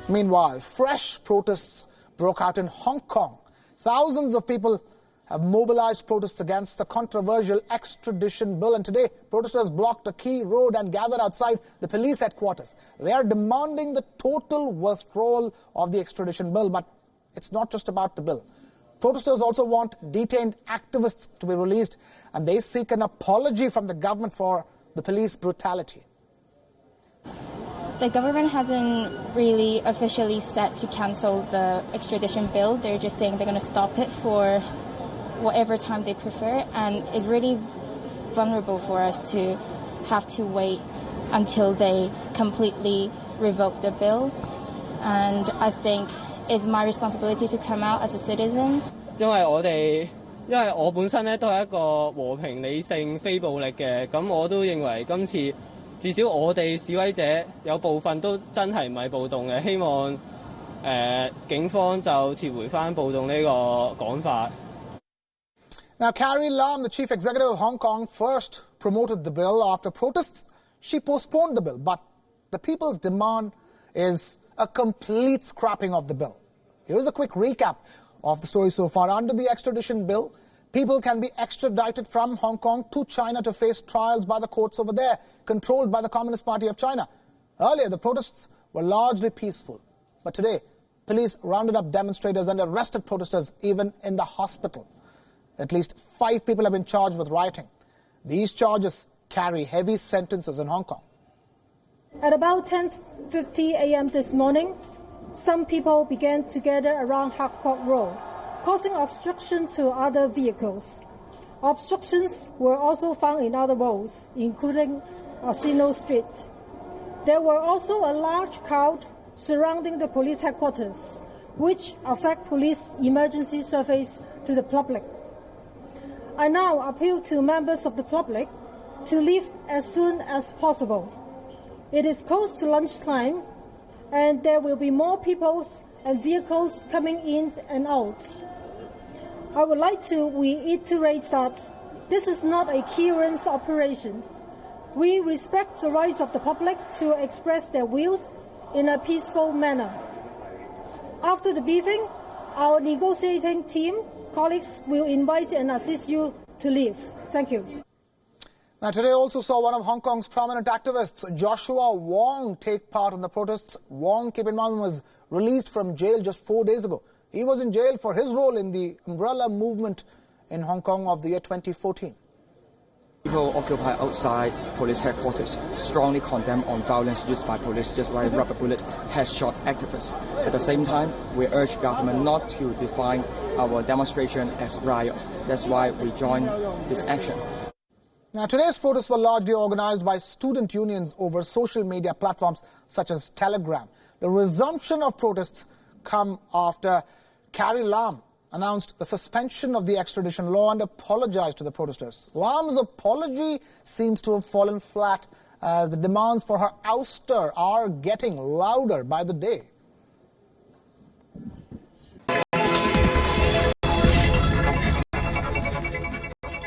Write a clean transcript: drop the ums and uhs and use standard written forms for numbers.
Meanwhile, fresh protests broke out in Hong Kong. Thousands of people have mobilized protests against the controversial extradition bill, and today protesters blocked a key road and gathered outside the police headquarters. They are demanding the total withdrawal of the extradition bill, but it's not just about the bill. Protesters also want detained activists to be released, and they seek an apology from the government for the police brutality. The government hasn't really officially said to cancel the extradition bill. They're just saying they're going to stop it for whatever time they prefer, and it's really vulnerable for us to have to wait until they completely revoke the bill. And I think it's my responsibility to come out as a citizen. 因為我本身咧都係一個和平理性非暴力嘅，咁我都認為今次至少我哋示威者有部分都真係唔係暴動嘅，希望警方就撤回返暴動呢個講法。Now, Carrie Lam, the chief executive of Hong Kong, first promoted the bill. After protests, she postponed the bill. But the people's demand is a complete scrapping of the bill. Here's a quick recap of the story so far. Under the extradition bill, people can be extradited from Hong Kong to China to face trials by the courts over there, controlled by the Communist Party of China. Earlier, the protests were largely peaceful. But today, police rounded up demonstrators and arrested protesters even in the hospital. At least 5 people have been charged with rioting. These charges carry heavy sentences in Hong Kong. At about 10:50 a.m. this morning, some people began to gather around Hak Kok Road, causing obstruction to other vehicles. Obstructions were also found in other roads, including Asino Street. There were also a large crowd surrounding the police headquarters, which affect police emergency service to the public. I now appeal to members of the public to leave as soon as possible. It is close to lunchtime, and there will be more people and vehicles coming in and out. I would like to reiterate that this is not a clearance operation. We respect the rights of the public to express their views in a peaceful manner. After the briefing, our negotiating team colleagues will invite and assist you to leave. Thank you. Now, today also saw one of Hong Kong's prominent activists, Joshua Wong, take part in the protests. Wong, keep in mind, was released from jail just 4 days ago. He was in jail for his role in the umbrella movement in Hong Kong of the year 2014. People occupy outside police headquarters strongly condemn on violence used by police, just like rubber bullet headshot activists. At the same time, we urge government not to define our demonstration as riot. That's why we join this action. Now, today's protests were largely organized by student unions over social media platforms such as Telegram. The resumption of protests come after Carrie Lam announced the suspension of the extradition law and apologized to the protesters. Lam's apology seems to have fallen flat as the demands for her ouster are getting louder by the day.